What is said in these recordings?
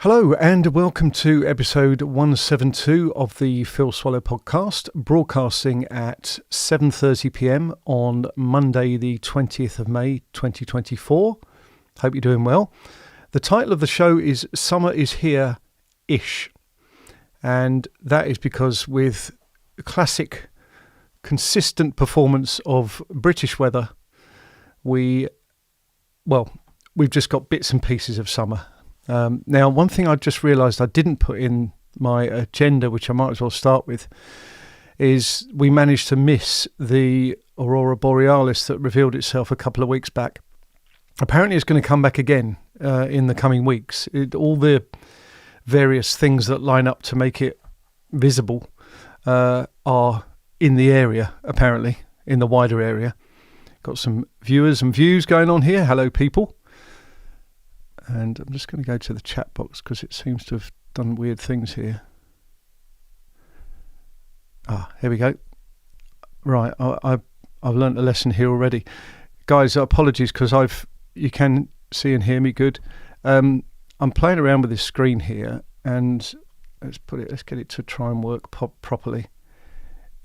Hello and welcome to episode 172 of the Phil Swallow podcast, broadcasting at 7:30pm on Monday the 20th of May 2024. Hope you're doing well. The title of the show is Summer is Here-ish, and that is because with a classic consistent performance of British weather, we've just got bits and pieces of summer. Now, one thing I just realised I didn't put in my agenda, which I might as well start with, is we managed to miss the Aurora Borealis that revealed itself a couple of weeks back. Apparently it's going to come back again in the coming weeks. All the various things that line up to make it visible are in the area, apparently, in the wider area. Got some viewers and views going on here. Hello, people. And I'm just going to go to the chat box because it seems to have done weird things here. Here we go. Right, I've learnt a lesson here already. Guys, apologies because you can see and hear me good. I'm playing around with this screen here, and let's get it to try and work properly.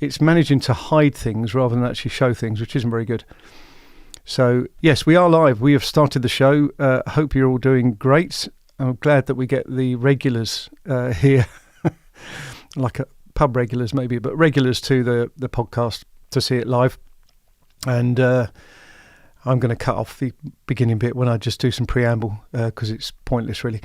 It's managing to hide things rather than actually show things, which isn't very good. So, yes, we are live. We have started the show. Hope you're all doing great. I'm glad that we get the regulars here, like pub regulars maybe, but regulars to the podcast to see it live. And I'm going to cut off the beginning bit when I just do some preamble because it's pointless, really.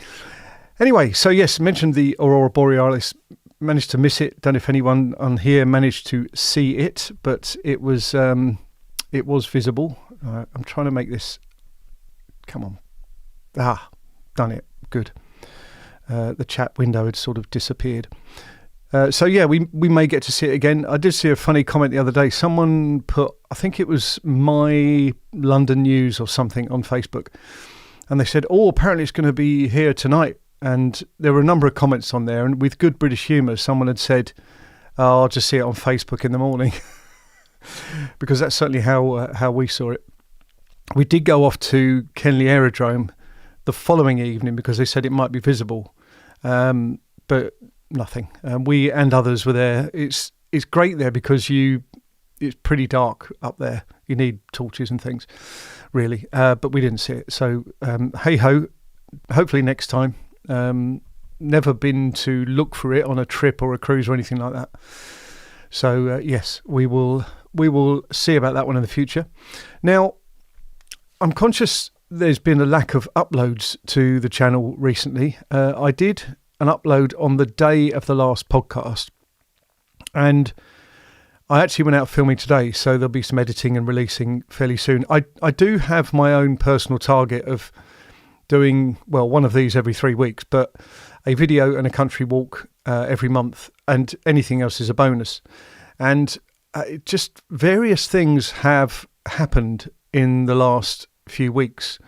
Anyway, so yes, mentioned the Aurora Borealis. Managed to miss it. Don't know if anyone on here managed to see it, but it was visible. I'm trying to make this. Come on. Done it. Good. The chat window had sort of disappeared. So yeah, we may get to see it again. I did see a funny comment the other day. Someone put, I think it was My London News or something on Facebook, and they said, apparently it's going to be here tonight. And there were a number of comments on there, and with good British humour, someone had said, I'll just see it on Facebook in the morning. Because that's certainly how we saw it. We did go off to Kenley Aerodrome the following evening because they said it might be visible, but nothing. We and others were there. It's great there because it's pretty dark up there. You need torches and things, really. But we didn't see it. So hey ho, hopefully next time. Never been to look for it on a trip or a cruise or anything like that. So yes, we will see about that one in the future. Now, I'm conscious there's been a lack of uploads to the channel recently. I did an upload on the day of the last podcast, and I actually went out filming today, so there'll be some editing and releasing fairly soon. I do have my own personal target of doing, one of these every 3 weeks, but a video and a country walk every month, and anything else is a bonus. And just various things have happened in the last few weeks.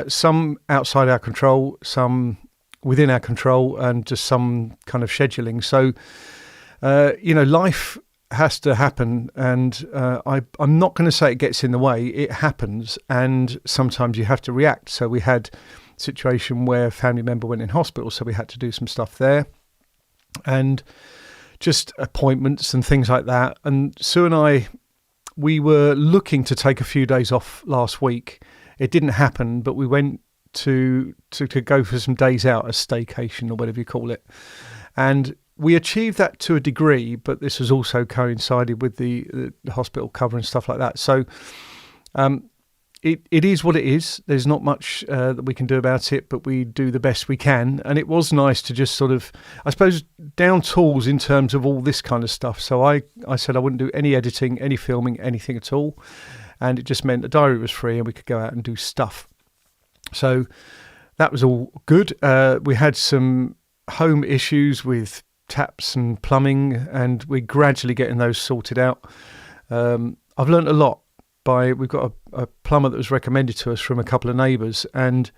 Some outside our control, some within our control, and just some kind of scheduling. So, life has to happen, and I'm not going to say it gets in the way. It happens, and sometimes you have to react. So we had a situation where a family member went in hospital, so we had to do some stuff there. And just appointments and things like that. And Sue and I, we were looking to take a few days off last week. It didn't happen, but we went to go for some days out, a staycation or whatever you call it. And we achieved that to a degree, but this has also coincided with the hospital cover and stuff like that. So it is what it is. There's not much that we can do about it, but we do the best we can. And it was nice to just sort of, I suppose, down tools in terms of all this kind of stuff. So I said I wouldn't do any editing, any filming, anything at all. And it just meant the diary was free and we could go out and do stuff. So that was all good. We had some home issues with taps and plumbing, and we're gradually getting those sorted out. I've learned a lot. We've got a plumber that was recommended to us from a couple of neighbours, and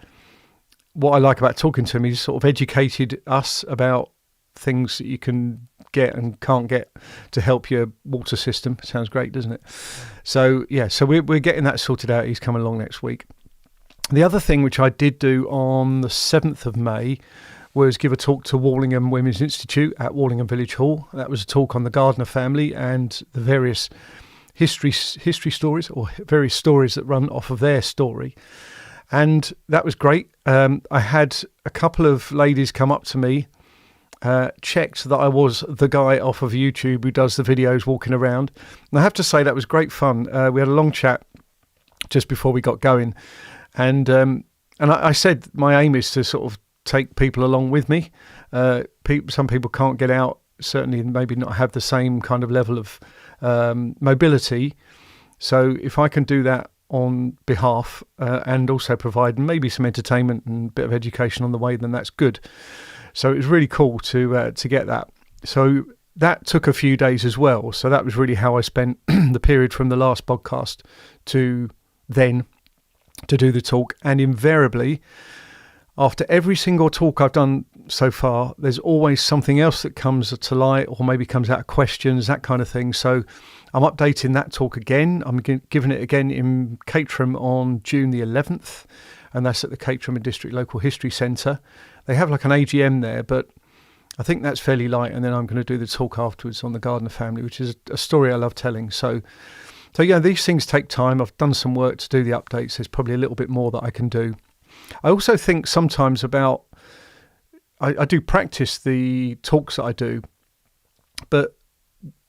what I like about talking to him, he's sort of educated us about things that you can get and can't get to help your water system. Sounds great, doesn't it? So yeah, so we're getting that sorted out. He's coming along next week. The other thing which I did do on the 7th of May was give a talk to Wallingham Women's Institute at Wallingham Village Hall. That was a talk on the Gardner family and the various history stories, or various stories that run off of their story. And that was great. I had a couple of ladies come up to me, checked that I was the guy off of YouTube who does the videos walking around. And I have to say that was great fun. We had a long chat just before we got going. And I said my aim is to sort of take people along with me. Some people can't get out, certainly maybe not have the same kind of level of mobility. So if I can do that on behalf and also provide maybe some entertainment and a bit of education on the way, then that's good. So it was really cool to get that. So that took a few days as well. So that was really how I spent the period from the last podcast to then to do the talk. And invariably, after every single talk I've done so far, there's always something else that comes to light or maybe comes out of questions, that kind of thing. So I'm updating that talk again. I'm giving it again in Caterham on June the 11th, and that's at the Caterham and District Local History Centre. They have like an AGM there, but I think that's fairly light. And then I'm going to do the talk afterwards on the Gardner family, which is a story I love telling. So yeah, these things take time. I've done some work to do the updates. There's probably a little bit more that I can do. I also think sometimes about, I do practice the talks that I do, but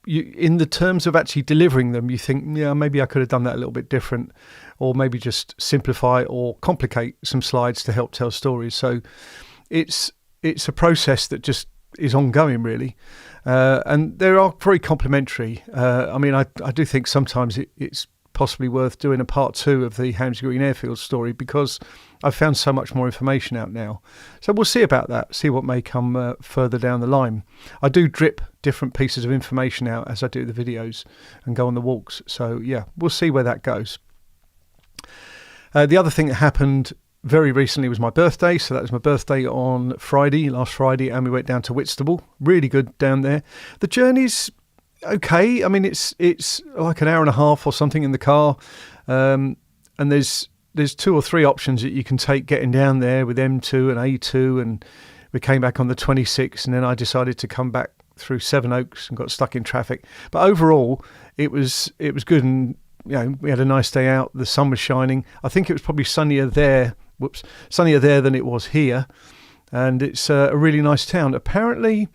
in the terms of actually delivering them, you think, yeah, maybe I could have done that a little bit different, or maybe just simplify or complicate some slides to help tell stories. So it's a process that just is ongoing, really. And they are very complementary. I mean, I do think sometimes it's possibly worth doing a part 2 of the Hammersmith Green Airfield story, because I've found so much more information out now. So we'll see about that, see what may come further down the line. I do drip different pieces of information out as I do the videos and go on the walks. So yeah, we'll see where that goes. The other thing that happened very recently was my birthday. So that was my birthday on last Friday, and we went down to Whitstable. Really good down there. The journey's okay. I mean, it's like an hour and a half or something in the car, and there's 2 or 3 options that you can take getting down there with M2 and A2, and we came back on the 26th, and then I decided to come back through Sevenoaks and got stuck in traffic. But overall, it was good, and we had a nice day out. The sun was shining. I think it was probably sunnier there than it was here, and it's a really nice town. Apparently,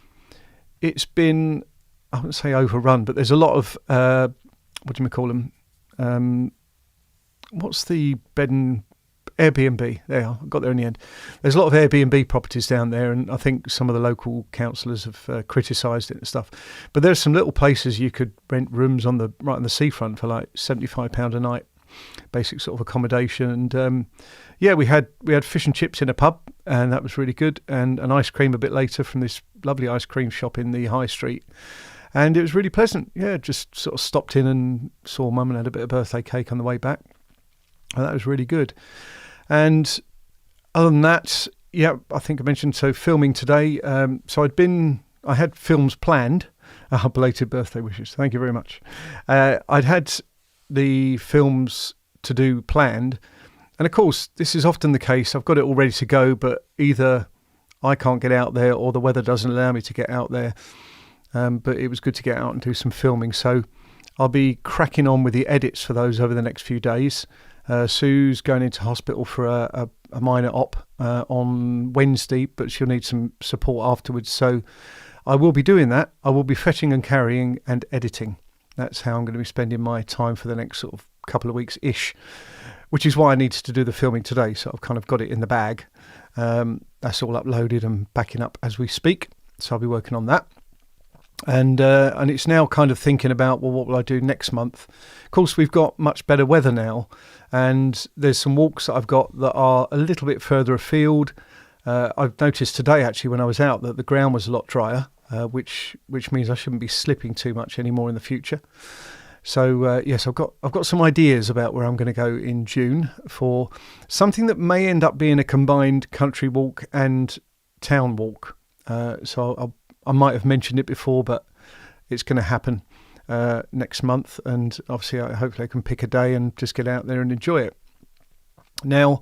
it's been, I wouldn't say overrun, but there's a lot of what do you call them? What's the bed and Airbnb? There, I got there in the end. There's a lot of Airbnb properties down there, and I think some of the local councillors have criticised it and stuff. But there's some little places you could rent rooms right on the seafront for like £75 a night, basic sort of accommodation. And we had fish and chips in a pub, and that was really good, and an ice cream a bit later from this lovely ice cream shop in the high street. And it was really pleasant. Yeah, just sort of stopped in and saw Mum and had a bit of birthday cake on the way back. And that was really good. And other than that, yeah, I think I mentioned, so filming today. So I had films planned. Belated birthday wishes. Thank you very much. I'd had the films to do planned. And of course, this is often the case. I've got it all ready to go, but either I can't get out there or the weather doesn't allow me to get out there. But it was good to get out and do some filming. So I'll be cracking on with the edits for those over the next few days. Sue's going into hospital for a minor op on Wednesday, but she'll need some support afterwards. So I will be doing that. I will be fetching and carrying and editing. That's how I'm going to be spending my time for the next sort of couple of weeks-ish, which is why I needed to do the filming today. So I've kind of got it in the bag. That's all uploaded and backing up as we speak. So I'll be working on that. And it's now kind of thinking about, well, what will I do next month? Of course, we've got much better weather now, and there's some walks that I've got that are a little bit further afield. I've noticed today, actually, when I was out, that the ground was a lot drier, which means I shouldn't be slipping too much anymore in the future. So yes, I've got some ideas about where I'm going to go in June for something that may end up being a combined country walk and town walk. So I might have mentioned it before, but it's going to happen next month, and obviously hopefully I can pick a day and just get out there and enjoy it. Now,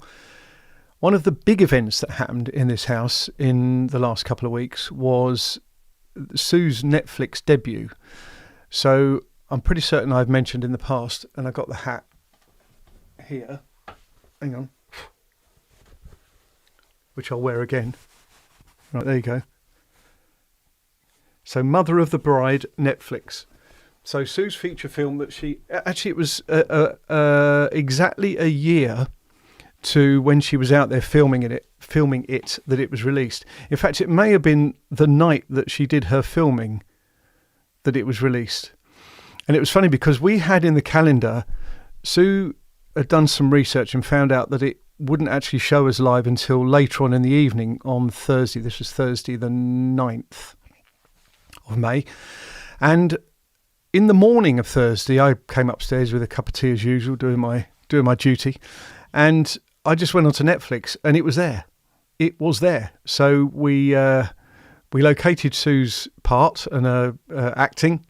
one of the big events that happened in this house in the last couple of weeks was Sue's Netflix debut. So I'm pretty certain I've mentioned in the past, and I got the hat here. Hang on. Which I'll wear again. Right, there you go. So Mother of the Bride, Netflix. So Sue's feature film that it was exactly a year to when she was out there filming it that it was released. In fact, it may have been the night that she did her filming that it was released. And it was funny because we had in the calendar, Sue had done some research and found out that it wouldn't actually show us live until later on in the evening on Thursday. This was Thursday the 9th of May. And in the morning of Thursday, I came upstairs with a cup of tea as usual, doing my duty. And I just went onto Netflix and it was there. It was there. So we located Sue's part and acting.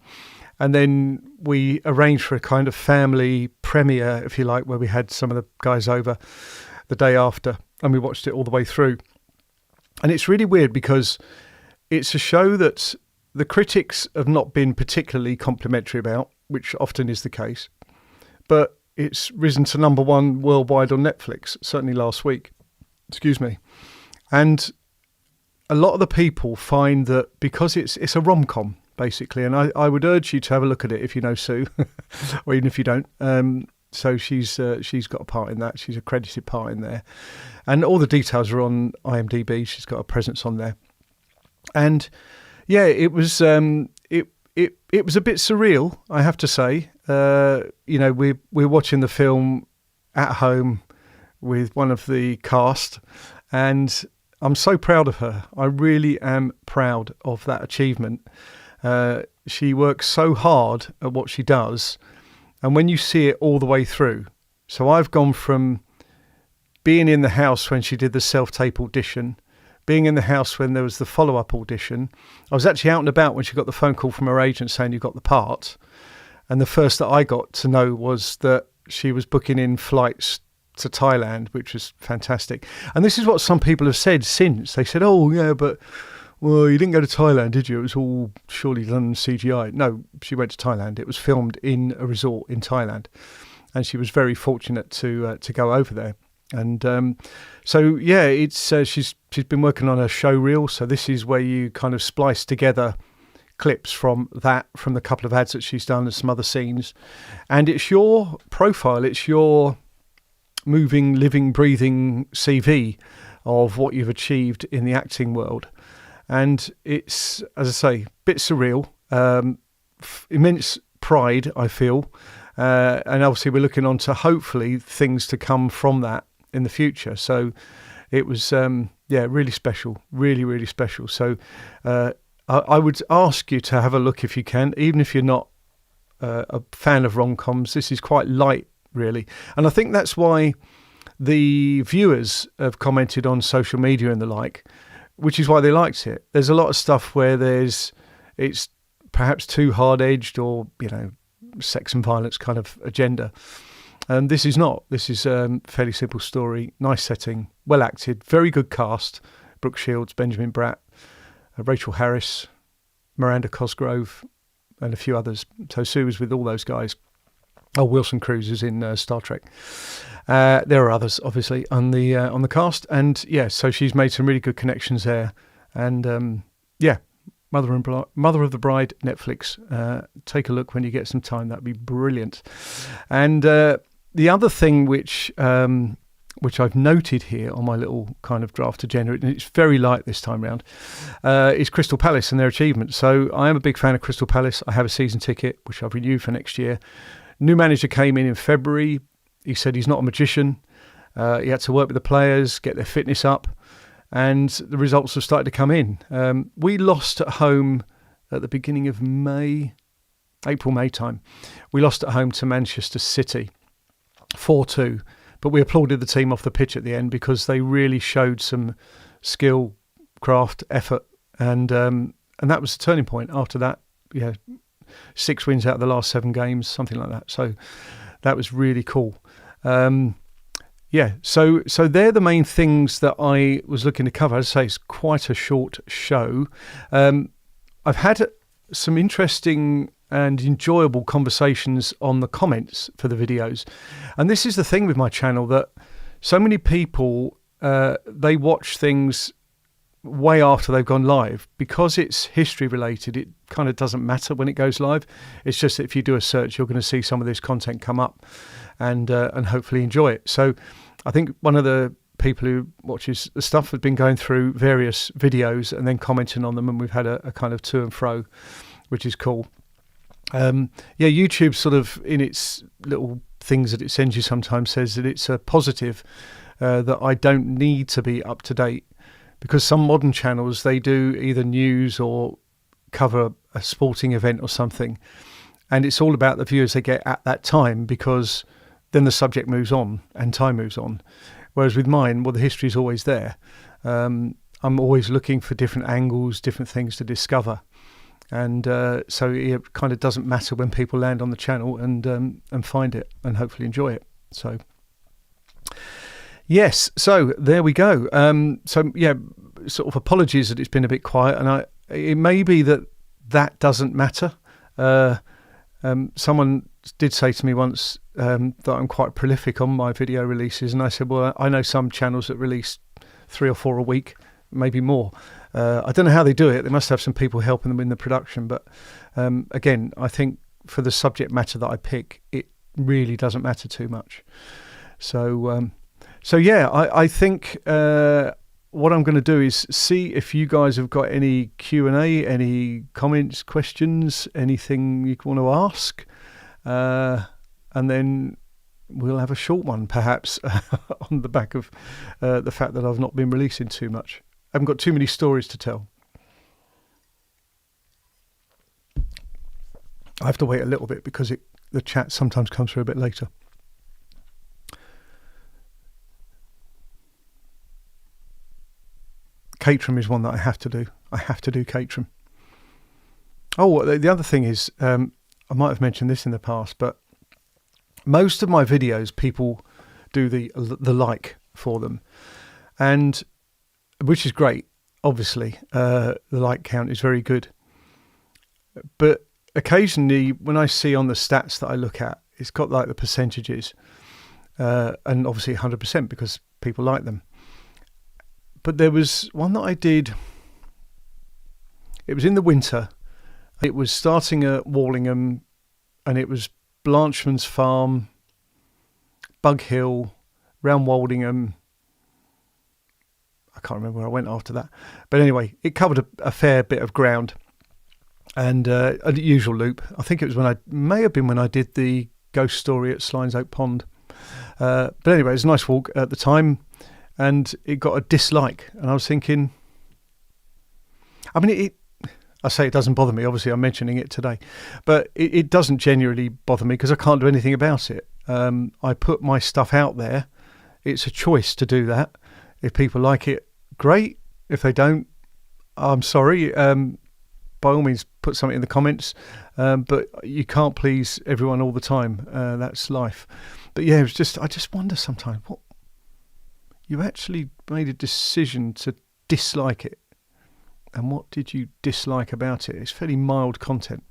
And then we arranged for a kind of family premiere, if you like, where we had some of the guys over the day after, and we watched it all the way through. And it's really weird because it's a show that the critics have not been particularly complimentary about, which often is the case. But it's risen to number one worldwide on Netflix, certainly last week. Excuse me. And a lot of the people find that because it's a rom-com, basically, and I would urge you to have a look at it if you know Sue, or even if you don't. So she's got a part in that. She's a credited part in there, and all the details are on IMDb. She's got a presence on there, and yeah, it was it was a bit surreal, I have to say. We're watching the film at home with one of the cast, and I'm so proud of her. I really am proud of that achievement. She works so hard at what she does, and when you see it all the way through. So I've gone from being in the house when she did the self-tape audition, being in the house when there was the follow-up audition. I was actually out and about when she got the phone call from her agent saying you got the part, and the first that I got to know was that she was booking in flights to Thailand, which was fantastic. And this is what some people have said since. They said, oh yeah, but well, you didn't go to Thailand, did you? It was all surely done CGI. No, she went to Thailand. It was filmed in a resort in Thailand, and she was very fortunate to go over there. And so yeah, it's she's been working on a show reel. So this is where you kind of splice together clips from the couple of ads that she's done and some other scenes, and it's your profile. It's your moving, living, breathing CV of what you've achieved in the acting world. And it's, as I say, a bit surreal, immense pride, I feel. And obviously we're looking on to hopefully things to come from that in the future. So it was, really special, really, really special. So I would ask you to have a look if you can, even if you're not a fan of rom-coms. This is quite light, really. And I think that's why the viewers have commented on social media and the like, which is why they liked it. There's a lot of stuff where it's perhaps too hard-edged or, sex and violence kind of agenda. And this is not. This is a fairly simple story, nice setting, well acted, very good cast. Brooke Shields, Benjamin Bratt, Rachel Harris, Miranda Cosgrove, and a few others. So Sue was with all those guys. Oh, Wilson Cruz is in Star Trek. There are others, obviously, on the cast, and yeah, so she's made some really good connections there. And Mother of the Bride, Netflix. Take a look when you get some time. That'd be brilliant. And the other thing which I've noted here on my little kind of draft agenda, and it's very light this time round, is Crystal Palace and their achievements. So I am a big fan of Crystal Palace. I have a season ticket, which I've renewed for next year. New manager came in February. He said he's not a magician. He had to work with the players, get their fitness up, and the results have started to come in. We lost at home at the beginning of April, May time. We lost at home to Manchester City, 4-2. But we applauded the team off the pitch at the end because they really showed some skill, craft, effort, and that was the turning point. After that, 6 wins out of the last 7 games, something like that. So that was really cool. yeah, so they're the main things that I was looking to cover. As I say, it's quite a short show. I've had some interesting and enjoyable conversations on the comments for the videos. And this is the thing with my channel, that so many people, they watch things way after they've gone live. Because it's history related, it kind of doesn't matter when it goes live. It's just that if you do a search, you're going to see some of this content come up and hopefully enjoy it. So I think one of the people who watches the stuff has been going through various videos and then commenting on them, and we've had a kind of to and fro, which is cool. YouTube sort of in its little things that it sends you sometimes says that it's a positive, that I don't need to be up to date, because some modern channels, they do either news or cover a sporting event or something, and it's all about the viewers they get at that time, because then the subject moves on and time moves on. Whereas with mine, well, the history is always there. I'm always looking for different angles, different things to discover. And so it kind of doesn't matter when people land on the channel and find it and hopefully enjoy it. So, yes, so there we go. So, yeah, sort of apologies that it's been a bit quiet. And it may be that doesn't matter. Someone did say to me once that I'm quite prolific on my video releases, and I said, well, I know some channels that release 3 or 4 a week, maybe more. I don't know how they do it. They must have some people helping them in the production, but again, I think for the subject matter that I pick, it really doesn't matter too much. So yeah, I think what I'm going to do is see if you guys have got any Q&A, any comments, questions, anything you want to ask, and then we'll have a short one perhaps on the back of the fact that I've not been releasing too much. I haven't got too many stories to tell. I have to wait a little bit because the chat sometimes comes through a bit later. Caterham is one that I have to do. I have to do Caterham. Oh, the other thing is, I might have mentioned this in the past, but most of my videos, people do the like for them, and which is great. Obviously, the like count is very good. But occasionally, when I see on the stats that I look at, it's got like the percentages, and obviously 100% because people like them. But there was one that I did, it was in the winter, it was starting at Wallingham, and it was Blanchman's Farm, Bug Hill, round Wallingham. I can't remember where I went after that. But anyway, it covered a fair bit of ground, and a usual loop. I think it was may have been when I did the ghost story at Sline's Oak Pond. But anyway, it was a nice walk at the time, and it got a dislike. And I was thinking, I mean, I say it doesn't bother me. Obviously, I'm mentioning it today. But it doesn't genuinely bother me because I can't do anything about it. I put my stuff out there. It's a choice to do that. If people like it, great. If they don't, I'm sorry. By all means, put something in the comments. But you can't please everyone all the time. That's life. But yeah, I just wonder sometimes, what you actually made a decision to dislike it, and what did you dislike about it? It's fairly mild content.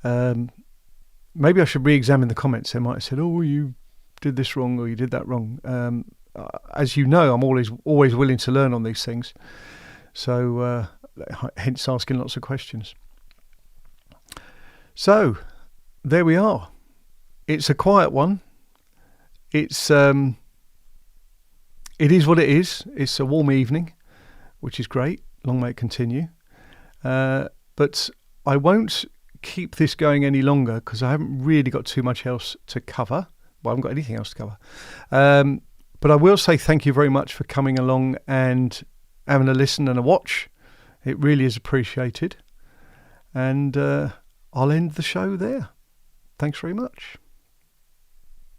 Maybe I should re-examine the comments. They might have said, "Oh, you did this wrong, or you did that wrong." As you know, I'm always willing to learn on these things. So, hence asking lots of questions. So, there we are. It's a quiet one. It is what it is. It's a warm evening, which is great. Long may it continue. But I won't keep this going any longer because I haven't really got too much else to cover. Well, I haven't got anything else to cover. But I will say thank you very much for coming along and having a listen and a watch. It really is appreciated. And I'll end the show there. Thanks very much.